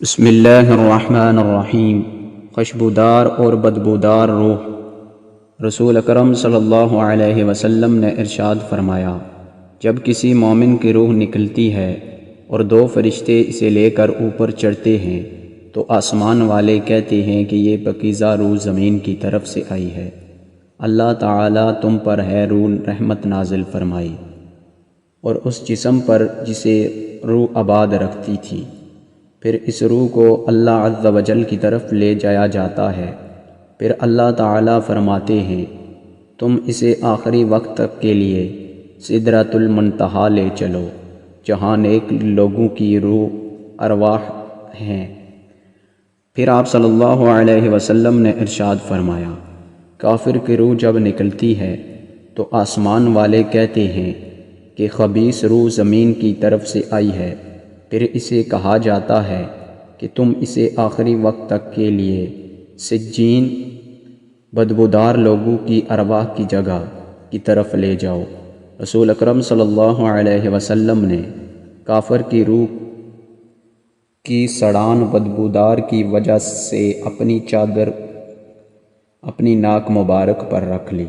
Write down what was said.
بسم اللہ الرحمن الرحیم۔ خوشبودار اور بدبودار روح۔ رسول اکرم صلی اللہ علیہ وسلم نے ارشاد فرمایا، جب کسی مومن کی روح نکلتی ہے اور دو فرشتے اسے لے کر اوپر چڑھتے ہیں تو آسمان والے کہتے ہیں کہ یہ پاکیزہ روح زمین کی طرف سے آئی ہے، اللہ تعالیٰ تم پر ہے روح رحمت نازل فرمائی، اور اس جسم پر جسے روح آباد رکھتی تھی۔ پھر اس روح کو اللہ عز و جل کی طرف لے جایا جاتا ہے، پھر اللہ تعالیٰ فرماتے ہیں تم اسے آخری وقت تک کے لیے سدرۃ المنتہا لے چلو، جہاں نیک لوگوں کی روح ارواح ہیں۔ پھر آپ صلی اللہ علیہ وسلم نے ارشاد فرمایا، کافر کی روح جب نکلتی ہے تو آسمان والے کہتے ہیں کہ خبیث روح زمین کی طرف سے آئی ہے، پھر اسے کہا جاتا ہے کہ تم اسے آخری وقت تک کے لیے سجین بدبودار لوگوں کی ارواح کی جگہ کی طرف لے جاؤ۔ رسول اکرم صلی اللہ علیہ وسلم نے کافر کی روح کی سڑان بدبودار کی وجہ سے اپنی چادر اپنی ناک مبارک پر رکھ لی۔